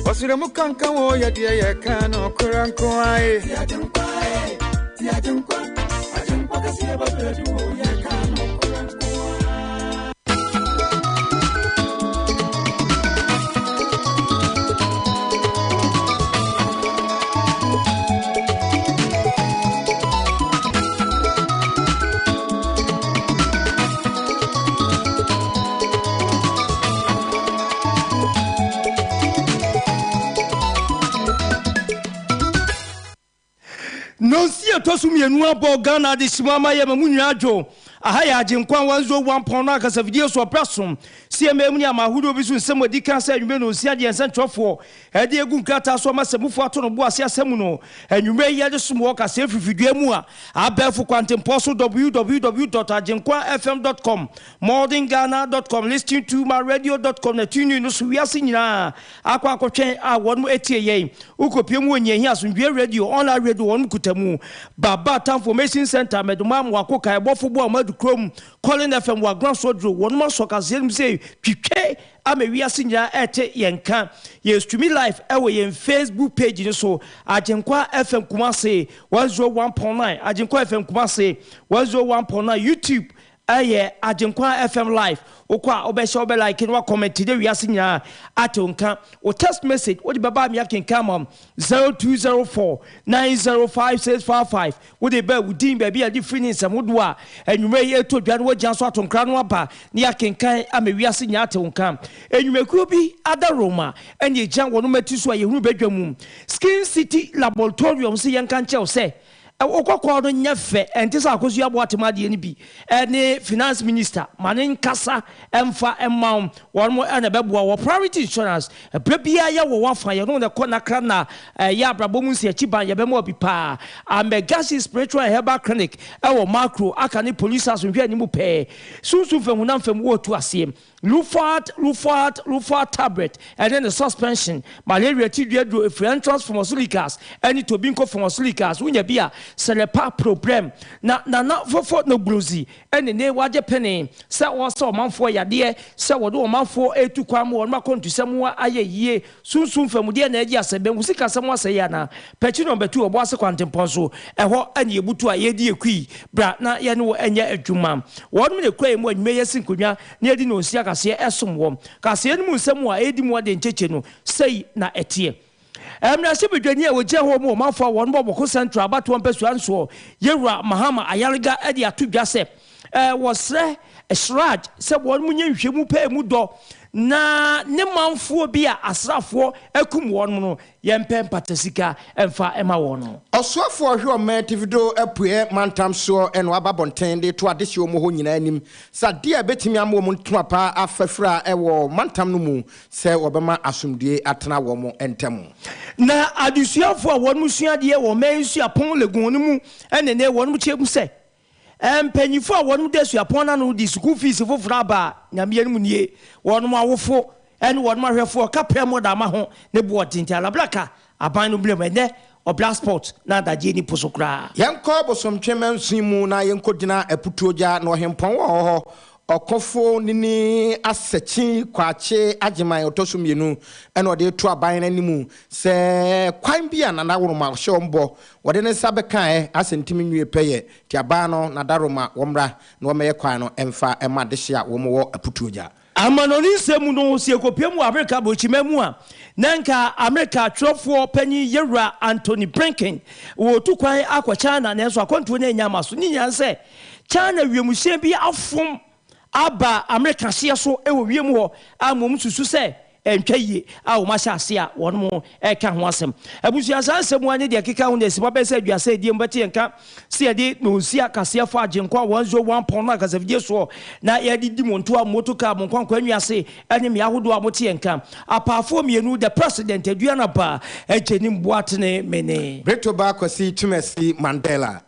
Wasira mukanka wo ya dia ya kano kuranko ai ajenkwa kasieba BRETUO ya kano kuranko. No see a tosumi and one Ghana this mama yamunyajo. Ahaya AGYENKWA 101.9 kasa video so person. CMM ni amahudo bisu nsemo di kan say nwume no sia de nsentwofo. E de egu nkata so amasemufo ato no bo ase asemu no. Enwume ye de somo ka se frifidua mu a. Abefo kwantempo so www.agyenkwafm.com, modernghana.com, listening to my radio.com na tune no so wiase nyina. Akwa akotwen a wonmo etie ye. Ukopiem wonye hi asundwe radio online radio wonmo kutamu. Baba Transformation Center meduma mu akoka ebofo bo amadu Chrome calling FM wa Grand Sodro one more soccer zem say twitwe amewiase nya ete yenka ye stream live ewe yen Facebook page so AGYENKWA FM Kumase 101.9 AGYENKWA FM Kumase 101.9 YouTube aye AGYENKWA FM live okwa obesha obe like no comment de wiase nya atonka o text message o di baba mi akenka 0204 905655 wo de ba wudin ba bia di free nsamodo a enwume ye to dwa no gyan so atonkra no aba ni akenkan amewiase nya atonka enwumekuo bi adaroma ene gyan wono mati so a yehunu badwam Skin City Laboratorium se yenka nche se okokọ no nyefe entisa akosu abo atemade ni bi ene finance minister manen kasa emfa emma wonmo ene beboa wo priority insurance brebia ya wo wafa ye no ne konakra na ya abrabom nsi achiban ye bemo bi pa amegasi spiritual herbal clinic ewo macro akane police asonhwe animu pe sunsun fam na fam wo to asem Lufat tablet and then the suspension malaria tidro efrientrans pharmaceuticals any tobinco pharmaceuticals unya bia selepa problem na for no bruzi and ne waje penny se wo so manfo yade se wo do manfo etu kwam wo ma kontu semwa ayeye sunsun fam de na agi asebe musika semwa aseye na pechi number 2 obo ase kwantempon so eho anye butu a yedi ekui bra na ye no enye adwuma won me ne kwai mu anwuma yesin konwa na yedi no sia kase esomwom kase nemu nsemu a edi mu ade ncheche no sei na etie emna se bedwani a woje ho mu manfo won boboko central abato mpesu anso yewura mahama ayarga ade atodwa se wosre esraj se won mu nyenhwemu pa mu do na ne manfo bi a asrafo akum won no yempe patasika emfa ema won osofo hwe o metivido apue mantam so eno ababonten de to adehye o mo ho nyina anim sade a betimi am wo ntuma pa afafra ewo mantam no mu se obema asomdue atena wo mo entem na adusuafo a won musua de wo mensu apon legun no mu enene won mu chegu se empanyifo a won desu apon na no di school fees fofura ba nyame anu nie won mo awofo ene won mo hwefo kapre mo da ma ho ne bo tinti Ablakwa aban no blem ene obla sport na daje ni posokra yenko bosomtwemen sunmu na yenko dina aputuoja na ohempon wo ho okofo nini asechi kwache agyeman otosumienu ene ode to aban nanimu se kwan bia na naworoma hyombo wode ne sabekan asentimi nwie peye ti aban no na daroma womra na womeye kwan no emfa ema dehia womo aputuoja amanoni semu no sie kopiemu America bochimemu a nanka America trofo panyi yewura Anthony Blinken wo tu kwan akwa China na enso akonto na enya maso ni nyanse China wiemusie bi afom aba America hye so ewo wiem ho amom susu se entwaye a wo masha ase a won mo eka ho asem abusia sansem ane de keka ho nesi babese aduasa edie mbati enka se ade no osia kase fo AGYENKWA 101.9 kase fie so na ye di monto a motoka mo kwankwa nwiase ane me ahodo a mote enka apafo mienu the president ADUANABA AGYENIM boatene mene BRETUO BAAKYEWAAH TWUMASI Mandela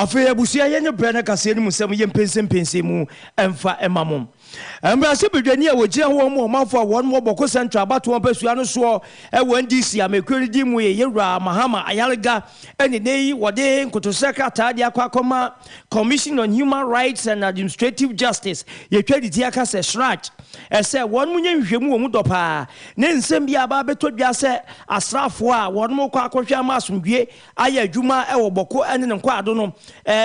AFIA busia yenye brana KASIEBO musem ye pense mu emfa emamom Embrase bedwani a wogina ho mo manfo a won mo boko central bato on pesua no so e NDC amekweri di mu ye yewra mahama ayalega ene nei wode nkoto secretary akwa Commission on Human Rights and Administrative Justice ye twedi ti aka se shrach e se won munye nhwemu wo mu dopa ne nsem bia ba betodwa se asrafo a won mo kwa akohwa masomdwe aya adwuma e wo boko ene ne nkwa ado no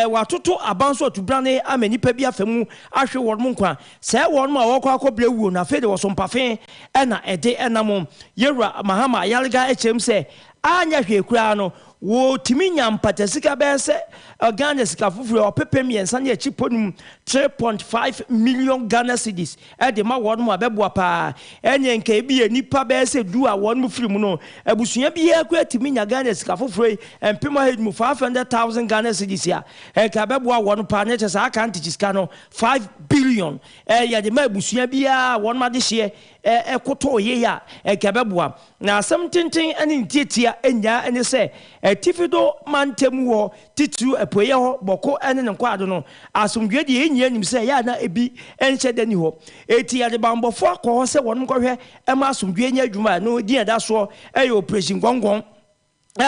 watoto abanso tubrane amanipa bia famu ahwe won mo nkwa se won ma wo kwa akobra wuo na fe de wo sompafe ena ede enamo yewra mahama ayalega echem se anya hwe kura no wo timinya mpatasika bense Ghana sika fufure opepem yensa ne achiponum 3.5 million Ghana cedis e de ma won mo abeboa pa enye nka bi enipa bense du a won mo firim no abusua bi akwa timinya Ghana sika fufure empema hedmu 500,000 Ghana cedis ya e ka beboa won pa ne chesa aka antichiska no 5 billion ya de ma abusua bi a won ma de hye koto ye ya ka beboa na asem tintin ene ntiatia enya ene se tifido mantemu wo titu epoye ho boko ene ne kwado no asomdwe de enyi anim se ya na ebi enche dani ho eti ya de bambofo akọ se won kohwe e ma asomdwe nya adwuma no di eda so e operation gongon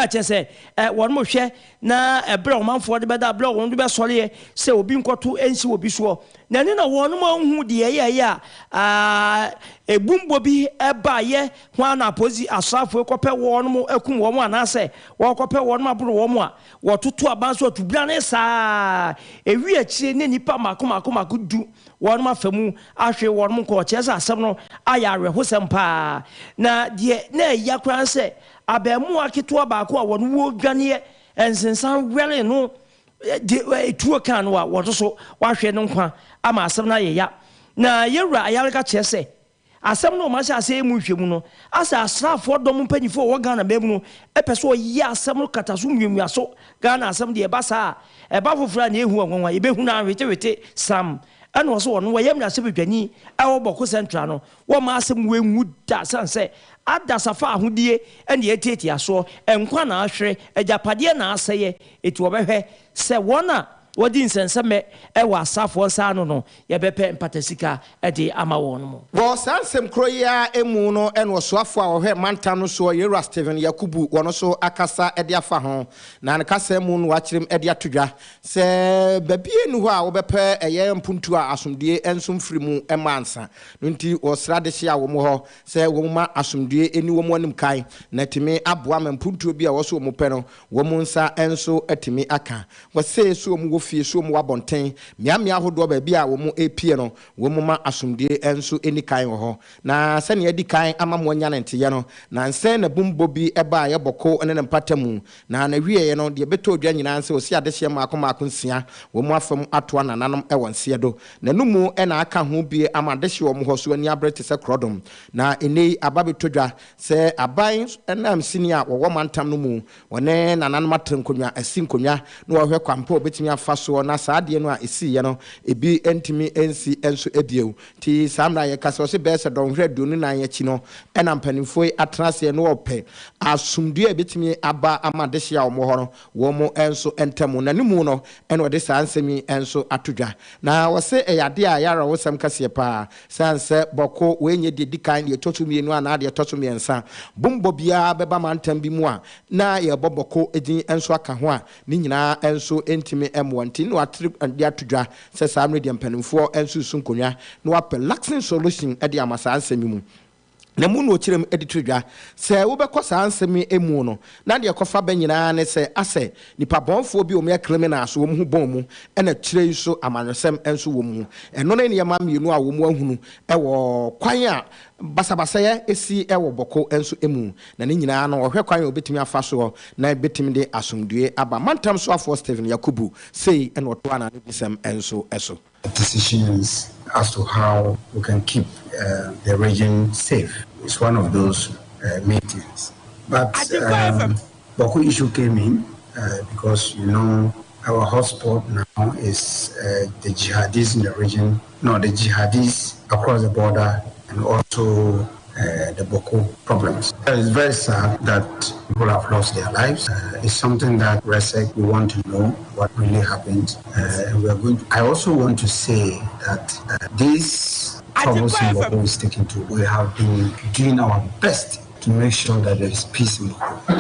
chese won mo hwe na ebre omanfo de beda bre won de be sore se obi nkoto ensi obi so na ne na won mo hu de ye ebumbo bi eba ye hwa na pozi asafo ekope won mo akum won anase wo kope won mo abro won mo a wo toto abanso atubra ne sa ewi akire ne nipa makomako du won ma famu ahwe won mo ko chese asem no aya rehosem pa na de na ya kran se abemu aketo abaako a won wo dwane ensensan wele no tuo kan wa wodo so wahwe no nkwa ama asem na yeya na yewra ayaleka chese asem no ma sha ase mu hwemu no asa asrafo dom mpanifo wo Ghana be mu no epeso yi asem no kataso nwemua so Ghana asem de eba sa eba fofura na ehu onwa ebe hu na wete sam ana wo so won wo yem na se bedwani awo boko central no wo ma asem we nwu da sanse ada safa ahodie ene eteti aso enkwa na ahwere ejapade na aseye eti obehwe se wona wodi nsenseme wa asafo sano no yebepe mpatasika ede ama won mo wo sansem kroya emu no ene osoafo a ohwe manta no so yewra Steven Yakubu wono so akasa ede afa ho na nkasa emu no wakyerem ede atodwa se babie nu ho a wobepe eye mpuntu a asomdue ensum firimu emansa no nti wo srade hye a wo mo ho se wo ma asomdue eni wo mo anim kai na timi aboa mpuntu bi a wo so wo mo pe no wo mo nsa enso atimi aka wo se so mo fie so mu wabonten miamia hodo ba bia wo mu epie no wo mu ma asomdie enso eni kan ho na se ne edi kan ama mo nya nte no na nse na bumbo bi eba ye boko ene mpatamu na wie ye no de beto odwa nyina nse osi adehye mako nsia wo mu afam ato anananom e wonse do na numu ena aka ho bi ama adehye wo mu ho so ani abrete se krodom na eni ababetodwa se aban enam sinia wo mantam no mu wone nananom atrenkonwa asinkonwa no wo hwe kwampa obetimi afa so na saade no a esi ye no ebi entimi ensi enso ebiew ti samra ye kase se be se don hwedu no na ye chi no ena mpanimfo atrase no ope asumdue ebetimi aba amadehye a wo ho no wo mo enso entemu na nimu no ena ode sansemi enso atodwa na wo se eyade a yara wo sam kase pa sanse boko wenye de dikan ye totumienu ana de totumiensa bumbo bia beba mantam bi mu a na ye boboko edin enso aka ho a ni nyina enso entimi wanti no atrip and dia tudwa se samre de mpanimfo enso sunkonwa no apel laxing solution e de amasa ansemi mu na mu no kirem editudwa se wo be kosa ansemi emu no na de kofa banyina ne se ase nipa bonfo bi o me criminal so wo mu bon mu e na kire so amanosem enso wo mu eno na ne ma mienu a wo mu ahunu e wo kwan a basabasa ya esi ewo boko enso emu na ne nyina no ohwe kwan obetimi afa so na betimi de asomdue aba mantam so afo Steven Yakubu say en oto ana ne bisem enso eso decisions as to how we can keep the region safe. It's one of those meetings. But Boko issue came in because, you know, our hotspot now is the jihadis in the region, no, the jihadis across the border, and also the Boko problems. It's very sad that people have lost their lives. It's something that we want to know what really happened. I also want to say that this troubles in Boko is taken to. We have been doing our best to make sure that there is peace in Boko.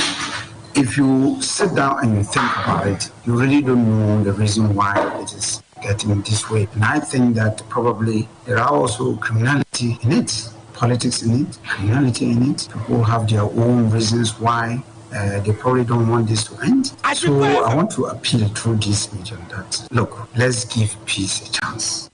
If you sit down and you think about it, you really don't know the reason why it is getting this way. And I think that probably there are also criminality in it, politics in it, criminality in it. People have their own reasons why they probably don't want this to end. So I want to appeal through this medium that, look, let's give peace a chance.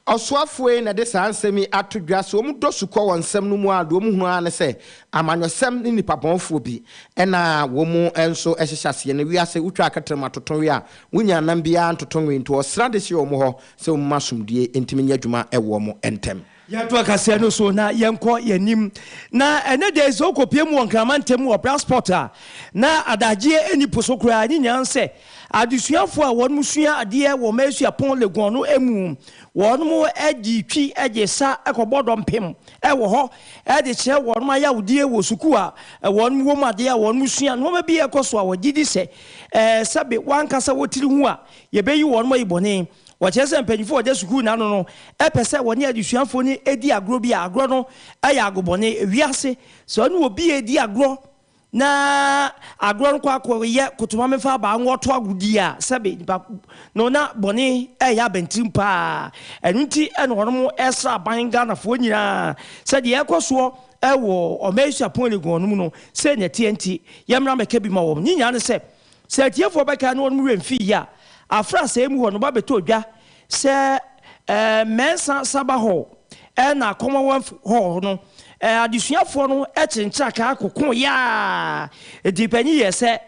Oswafwe na de sansemi atudwa so mu dosukọ wonsem no mu ado mu hu an se amanyosem ni nipabonfo bi ena wo mu enso ehyehyase ne wiase utwa akatrema totonwe a wunya nam bia ntotonwe nto osrade hye wo mu ho se wo masumdie entimi nya dwuma ewo mu entem ya to akase no so na yenko yanim na ene de zo kopie mu onkrama ntem wo transporter na adagye eni posokura ni nyanse adusuafo a won musua ade wo masua pon legon no emu won mu agi twi agesa ekobodom pem ewo ho ade che won ma yawdie wo suku a won mu wom ade a won musua no ma bi ekoso a wogidi se sabe wankasa wotiri hu a ye beyi won ma ibone wachese mpanyifo wode suku na no epese woni adusuafo ni edi agro bi agro no aya agobone wiase so no obi edi agro na agro kwa ye kutuma mefa ba nwoto agudi a sabe no na bone ya bentim pa enunti eno hono esra banga na fo nyina se de ekoso ewo omesha poligon no no se ne TNT yemra meka bi ma wo nyinya ne se tiefo beka no no remfi ya afra se emu ho no ba beto dwa se mensa sabaho na Commonwealth ho no adusuafo no ekyinkyira ka akoko ya edipani yese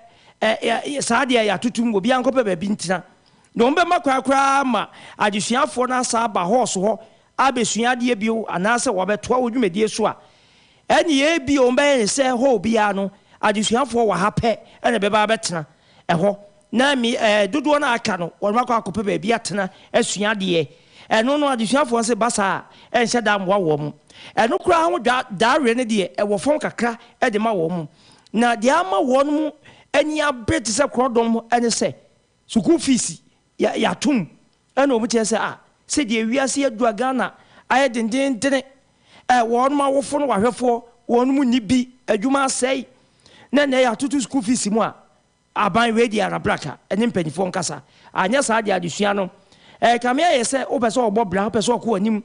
saade ya tutum obi ankope ba bi ntina no mbe makwa ma adusuafo na saba horse ho abesua de bio anase wobeto odwumedie so a eni ye bi o mbe se ho bia no adusuafo wa hape ene beba betena eho na mi dodo na aka no won makwa akope ba bi atena asua de eno no adusuafo se basa enhye da mwa wo mu eno kura ho da re ne de e wo fon kakra e de ma wo mu na de ama won mu eni abret se krodom ene se school fees ya tum eno omu che se se de wiase adua Ghana aye dendendene won ma wo fon wahwefo won mu ni bi adwuma sei na ya tutu school fees mu a aban we di Ablakwa ene mpanifo nkasa anya sa de adusua no kamia yese opeso obobra opeso ko anim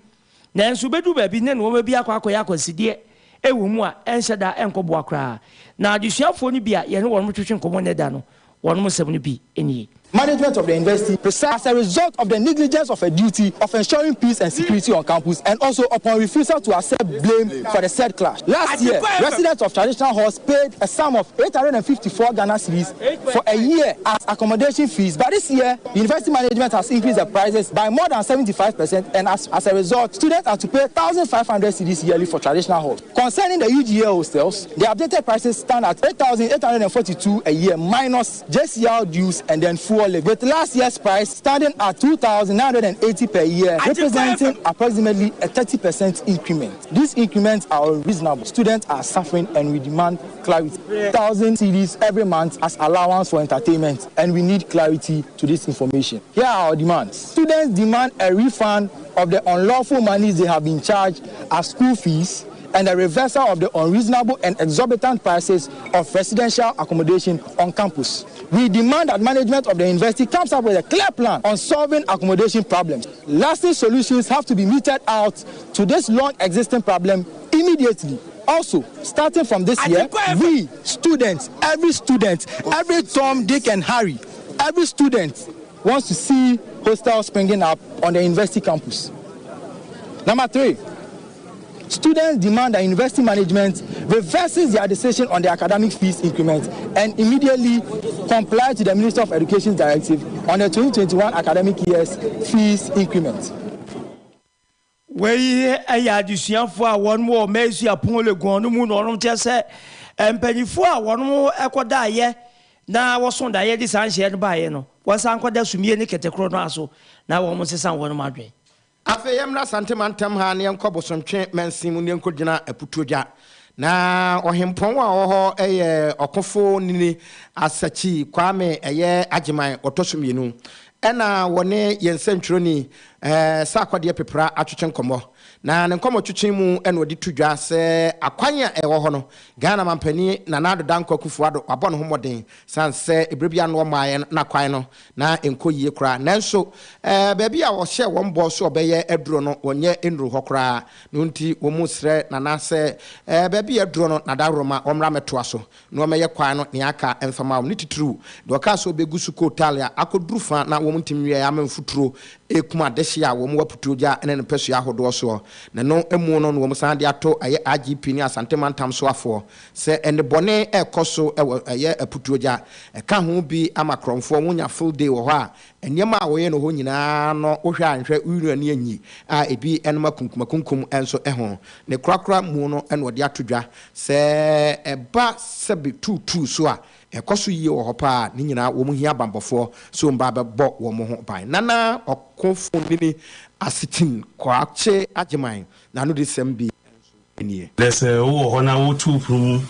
na enso bedu ba bi ne no bi akwa akonsidie ewo mu a enhyeda enkobo akra na adusuafo ni bia ye ne won twetwe nkomo ne da no won mo sem ni bi eni. Management of the university as a result of the negligence of a duty of ensuring peace and security on campus and also upon refusal to accept blame for the said clash. Last year, residents of traditional halls paid a sum of 854 Ghana cedis for a year as accommodation fees. But this year, university management has increased the prices by more than 75%, and as a result, students are to pay 1,500 cedis yearly for traditional halls. Concerning the UGA hostels, the updated prices stand at 8,842 a year minus JCL dues and then fuel. With last year's price standing at 2,980 per year, representing approximately a 30% increment. These increments are unreasonable. Students are suffering and we demand clarity. 1,000 cedis every month as allowance for entertainment, and we need clarity to this information. Here are our demands. Students demand a refund of the unlawful monies they have been charged as school fees and a reversal of the unreasonable and exorbitant prices of residential accommodation on campus. We demand that management of the university comes up with a clear plan on solving accommodation problems. Lasting solutions have to be meted out to this long-existing problem immediately. Also, starting from this year, we, students, every Tom, Dick and Harry, every student wants to see hostels springing up on the university campus. Number 3, students demand that university management reverses their decision on the academic fees increment and immediately comply to the Minister of Education's directive on the 2021 academic year's fees increment. Wei adusuafo a won mo mesua pon legon no mu no no tese empanifo a won mo ekoda ye na woson da ye di sanhye no ba ye no wosan koda sumie ne ketekro no aso na wo mo sesan won mo adwen AFIA mra santemantam ha ne enko bosomtwe mansimu ne enko gina aputoja na ohempon wa oho eye okofo nini asachi kwame eye agyeman otosomienu ena wone yensentwroni sakwade pepra atwetwe nkomo na ne nkomo twetwe mu ena odi tudwa se akwanya ewo ho no Ghana mampani na nado danko kufuado abon ho moden sanse ebrebia no maaye na kwan no na enkoyie kra nanso baabi a wo hye won bo so obeye aduro no wonye enru ho kra no nti wo mu sre na na se baabi aduro no na daroma omra metoa so no meye kwan no ne aka emfama wo nititru do ka so begusu ko talia akoduru fa na wo mtimwie ya memfuturo ekuma dehia wo mu waputuja ene ne peso ya hodo so na no emu no wo musan de ato aye AGP ni asantemantam so afo se ende bone ekoso aye aputuja ka ho bi amakromfo wonya full day wo ha enyema a wo ye no ho nyina no wo hwa anhwe uru ne anyi a ebi enma kunkum enso eho ne krakra mu no ene ode atodwa se eba sebi tutu so a ekoso yi wo hopa ni nyina wo mu hia bambofo so mba bebo wo mu ho ban nana okofo nini asitin kwache agyeman na no de sembi enie there's a hona wo tuprum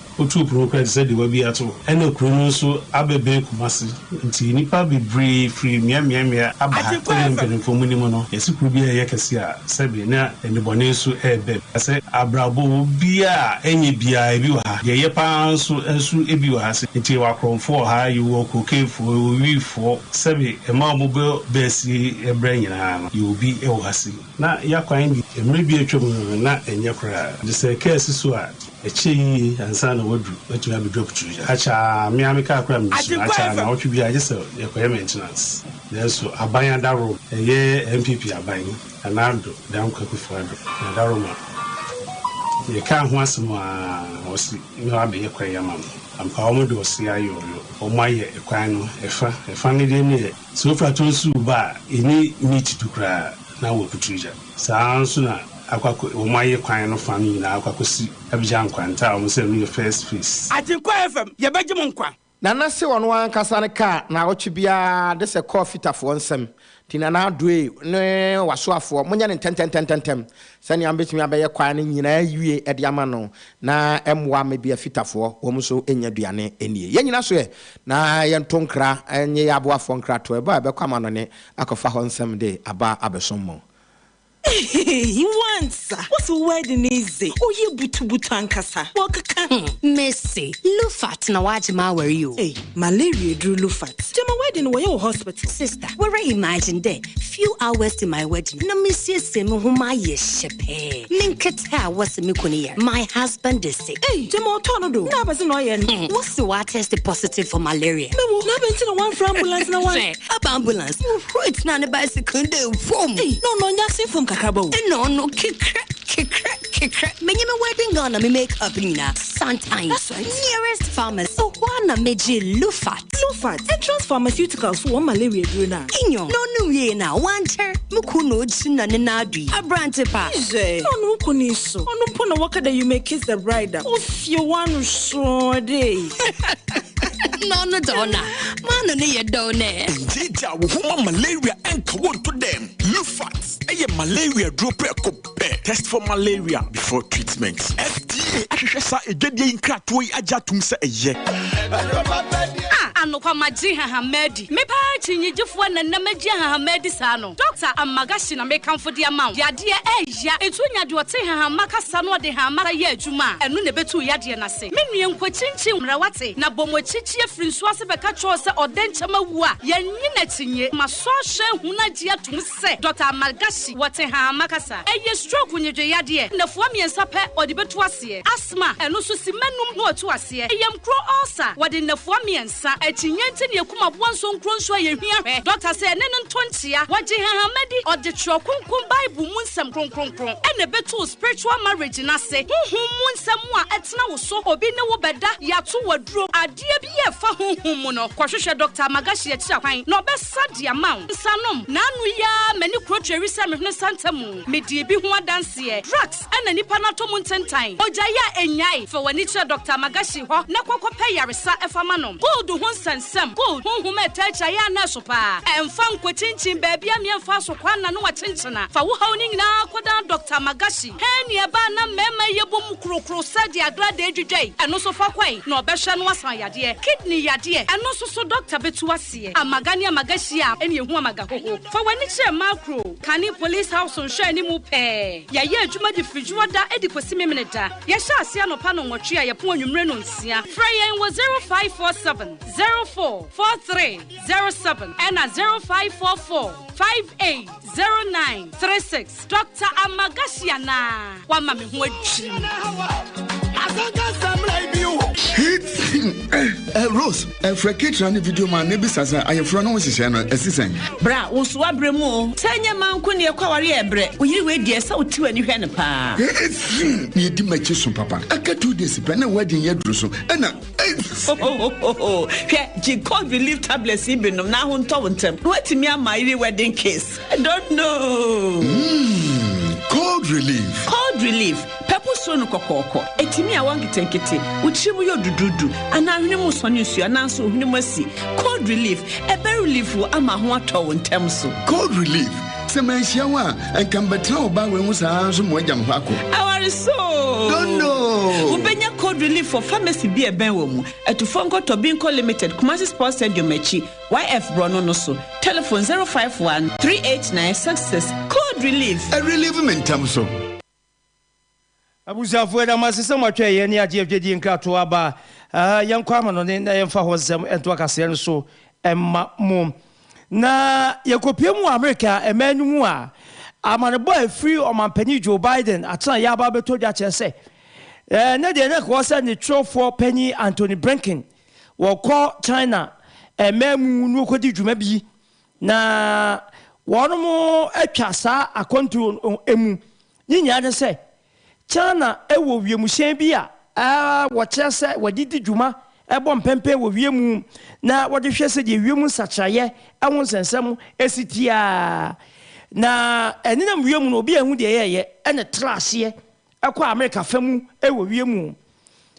kwet said the wabi ato ene krunu so abebe kumasi nti nipa be brave free mia aba tele for minimum no yesikru bia ye kese a sabi na ene bone so ebe ase abrabo bia enye bia ebi wa ha ye pa so ensu ebi wa ha se nti wa kromfo ha you wo kokefo wi fo sabi e ma mo be si ebre nyina no you be e wo ha se na yakwan bi emre bi atwam na enye kra se case so a echi ansa na wadu wetu abi drop to acha me ameka akra mi acha na wotwe bi agese ekoye maintenance so abanya daro eye MPP aban anado dan kwakufu ado na daro ma ye ka ho asem a osi me wa be ekoye mam ampa omo do osi ayo o maye ekwan no efa ne de ne so fra to su ba eni meet to kra na wo kutuja sanso na akwako umaye kwan no family na akwakosi AGYENKWA nta o se no first face AGYENKWA FM ye beje mo nkwa na na se wono ankasa ne ka na otwe bia de se coffee tafo nsem tina na adoe ne wasoafo munya ne tentem sani ambetimi abaye kwan ne nyina awie ede ama no na emwa me bia fitafo wo so enya duane enie ye nyina so ye na ye ntonkra enye ya aboafo nkra to eba be kwa ma no ne akofa ho nsem de aba abesommo. He wants. What's the wedding easy? Oh, you butu ankasa. Wakaka. Messi. Lufat na wajima where you? Hey, malaria drew Lufat. Jama wedding where you hospital. Sister, where I imagine there. Few hours to my wedding. Na Messi semu huma yeshepe. Minketa was mikuniya. My husband is sick. Hey, Jama otono na basi no yen. What's the water tested positive for malaria? Mewo na benti na one for ambulance na one. Ab ambulance. It's not a bicycle. Hey, no, nyasi from Kakabo. No, kick. Many wedding gonna me make up nina. Sometimes. That's right. Nearest pharmacy. So wanna meji Lufat. Entrance pharmaceuticals for one malaria druna. Inyo. No ye na. One chair. Mukuno china nenadi. A brante pa. No kuniso. No pona waka that you may kiss the bride. If you want to show day. No, donna. Man, no, you don't know. Jija, woman malaria and come to them. Lufat. A malaria dropper test for malaria before treatment. FDA. Ashesa egedi inkratoi ajatum se eye. Anokwa maji Hamedi. Me pa chinyi jifwa na namaji Hamedi sano. Doctor amagashi na me kamfo di amount. Yadia eja etu nyade wote hamaka sano de hamaka ye adwuma. Enu ne betu yade na se. Me nue nkwa chinchi mrawate na bomo chichi afri nso ase beka cho se odenchama wu a ye nyina tinye maso hwe hunaji atum se. Doctor amagashi wote hamaka sa. Eye stroke nyedwe yade na fuwa miensa pe odi betu ase. Asthma enu so simanum no otu ase. Eyam kro ulcer wode na fuwa miensa chinyente ne yakuma bonso nkronso ayehia hwe doctor say ne ntontia waje Hamedi or the trokunkum bible munsam kronkronkron ene beto spiritual marriage na se honhom munsam a etena wo so obi ne wo beda yato waduro ade bi ye fa honhom mu no kwahwehwe doctor magashi ya kira kwan no besa dia maun sanom na anu ya mani krotweri se mehne santamu medie bi ho adanse drugs ene nipa na to muntentan oja ya enyai fa wani kira doctor magashi ho na kokopɛ yaresa efama no gold ho nsem good honhom etacha ya na so pa emfa nkwachinchin baby amiemfa so kwana no wachinchina fa wo haw ni nyina koda Dr. Magashi he ne ba na mema yebom krokro sadi agrade edwedwai eno so fa kwai na obehwe no asan yade kidney yade eno so Dr. Betuase amagani Magashi a ene ehu amaga hoho fa wani che macro kani police house on hwe ni mu pe ya ye adwuma di frijuwa da edi kosi memeneda ya sha asia no pa no nwotwe a ye po anwumre no nsia frayen was 0547 044307 and 0544 580936 Dr. Amagasiana wa mami ho adwiri Rose, Frekitra ni video man ne bisasa ayefro no hihye no asisen. Bra, wo so abremu. Sanya manko ne kwaware ebre. Oyiri we die sa otiwa ni hwe ne pa. Ni di machi so papa. Aka 2 days pe na wedding ye duru so. Ena. Hwe ji cold relief tablets ibinom na ho nto wontem. Watimi amairi wedding case. I don't know. Cold relief. Cold relief. Pepo so no kokoko. Etimi awangitenkete. Uchimu yo dududu. Ana hwene mu so nsu ana so hwene mu asi. Cold relief. Ebe relief wo ama ho ato wontem so. Cold relief. Semanhia wa enkambetra oba we mu saa so mo agam hako. Awari so. Don't know. Ubenya cold relief for pharmacy bi eben wo mu. Etufonko Tobinko Limited Kumasi Sports Stadium echi. YF Brono no so. Telephone 051 389 success. Cold relief. A relief mentam so. Abuja fuera masisa mwatwe ye ni AGYENKWA nkrato aba yankwa amano ne na yemfa hozem ento akase no so emma mum na yakopiem America emanu a amane boy free omanpani Joe Biden atan ya ba beto dwa chese na de na ko se ni trofo penny Anthony Blinken wo ko China ememu nu kodi dwuma bi na wono mo atwasa akonto emu nyinya de se China ewo wiemuhyen bi a wochese wadidi dwuma ebo mpempe wo wiemu na wode hwese de wiemu sachaye ewo nsensem esitia na eninam wiemu no obi ehu de yeye ene trahye ekwa America famu ewo wiemu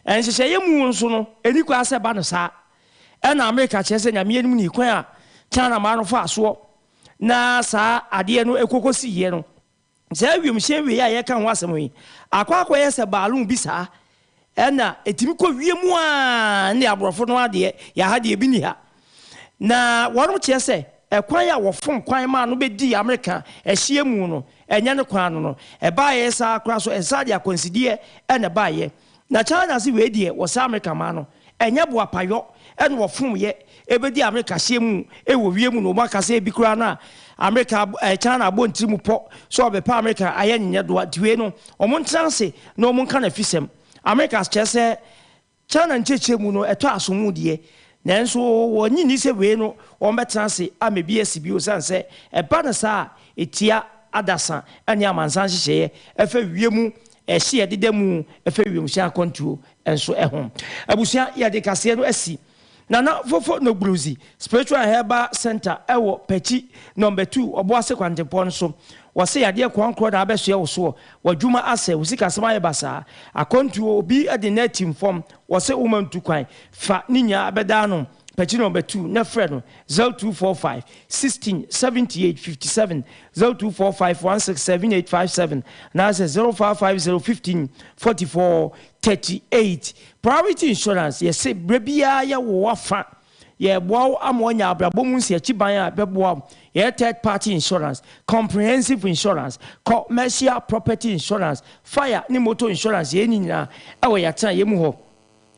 enhyehyeye mu nso no enikwa ase ba no sa ena America chese nyame enim ni kwan a China ma no fa aso na sa ade no ekokosi ye no ze wiemhyen wi ya ye kan ho asem yi AKYEA se balloon bi sa ena etimi ko wiemu a ne abrofo no ade ya ha de bi ni ha na wono che se ekwan ya wofom kwan ma no bedi America ehye mu no enye ne kwan no e ba ye sa akra so esa de akonsidie ena ba ye na China si we die wo sa America ma no enye bo apayo ena wofom ye ebedi America hye mu ewo wiemu no ma kase bi kura na America China bo ntimu po so obepa America aye nynya do diwe no omontanse no omonka na fisem America chese China ncheche mu no eto asomu de nanso wonyi ni se we no ombetanse amebi asibi osanse eba na sa etia adasa anya amansan hyehye efa wiemu ehye dedemu efa wiemu sha control enso ehom abusia ya de kase no asi Nana fofo no bruzi spiritual herbal center ewo pechi number 2 oboase kwantepon so wase yade kwankro da abehye wo so wadwuma ase usika sema ye basa akontu obi ade native form wase umantu kwan fa ninya abeda no pechi number 2 na frɛ no 0245 16 78 57 0245 167857 na 0550 15 44 38 priority insurance yes brebia ya wo afa ye boa amonya abrabom nsi achiban a beboa ye third party insurance comprehensive insurance commercial property insurance fire ni motor insurance ye nyina ewo ya tan ye mu ho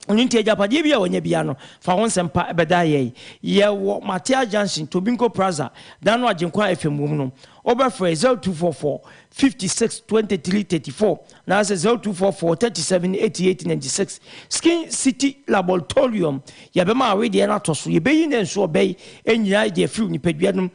Onunti ejapade bia wonya bia no fa won sempa ebeda ye wo Matia Junction Tobinko Plaza dano AGYENKWA FM no obefre 0244 56 23 34 na 0244 37 88 96 Skin City Laboratorium ya bema we de na toso ye beyi ne nso obey enyina de free ni padua no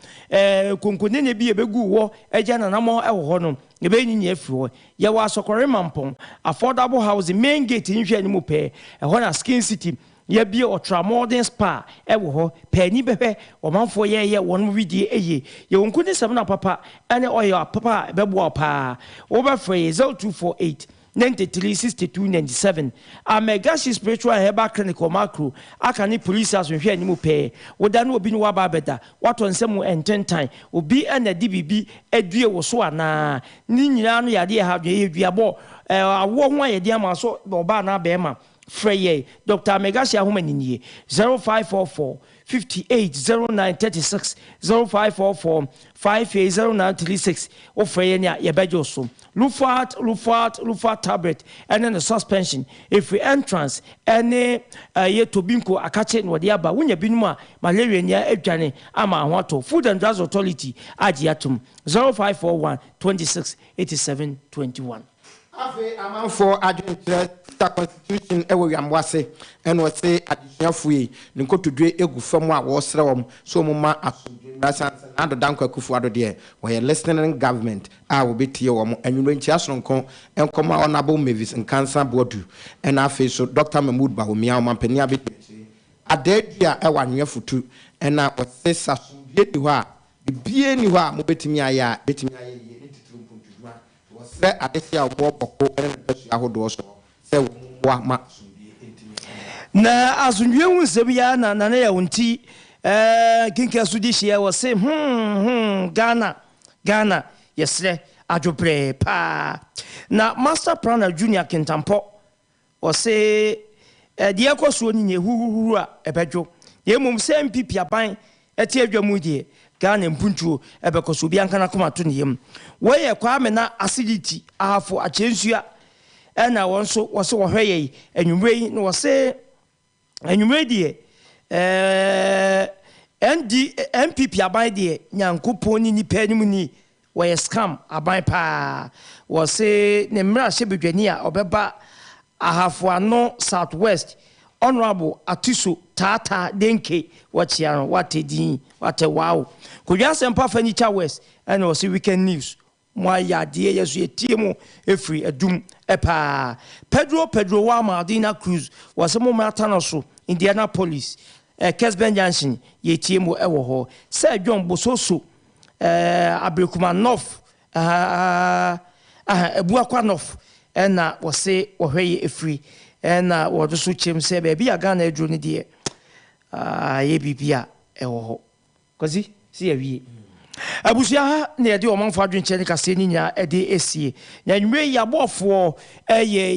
konkone ne bia begu wo eja na namo ewo ho no ye beyi ni afiri ho ye wa sokore mampon affordable housing main gate nhwe ni mu pe ho na Skin City ye bia ultramodern spa ewo ho pani bebe omanfo ye won widie eye ye wonkuni sem na papa ene oyo papa bebo pa wo ba free 0248 93 62 97 Amegashi spiritual herbal clinic or macro akani police as we hear ni mu pe woda no obi ni waba beda wato nsemu ententine obi na DBB adue wo so ana ni nyina no yade ha dwe duabo awo ho ayede ama so oba na be ma freye Dr. Amegashi ahomanini 0544 580936 0544 580936 o freye nya ye bejo so Lufat tablet and then the suspension if we entrance any ye tobinko akache no de aba wunya binuma malaria nya adwane ama ahwato Food and Drugs Authority agiatum 0541 26 87 21 Afi amanfo adwentre ta constitution ewo yamwase eno se adisuafue ninkotodwe egu famu a wo sere wom so mo ma asundra ando danko akufu ado de wo ye listening government a wo betie wom anwuro nchi asonko enkoma onabo mavis nkansa bodu ena afi so Dr. Mahmoud Bahomia o mampani abeti adedua ewa nwe futu ena wo se sasundie ni ho a bibie ni ho a mo betimi aya betimi aya adesia oboko ahodo so se wa ma na azunwe hu ya na ya wonti kinka sudi hia wo se Ghana yesre adwobre pa na master planner junior Kentampo wo se de ekoso ni nyehuhuru a ebedwo ye mum se MPP aban eti adwamu die Ghana mpuntuo ebekoso bi ankana komato ne yem wo ye kwame na acidity ahafo achensua ena wonso wo se wo hweye enwumrei no wo se enwumrei die MPP aban die nyankopon ni nipa ni mu ni wo ye scam aban pa wo se ne mra hyebedwani a obeba ahafo ano southwest Honorable Atiso Tata Denke wachiano watedin wate wow kudwa sempa furniture west and was weekend news mwa ya die yesu etiemu efri adum epa Pedro wa Madina Cruz wasemo matano so Indianapolis Kesben Junction yetiemu ewo ho se John Bososo Ablakwa North Abuakwa North ena wose ohweye efri ena wodo so chem se be bia Ghana edro ni de ye bibia ewo ho kozi si awie abusia na ye de o manfo adwenche ne kase ni nya e de esie nya nwure ya bofo eye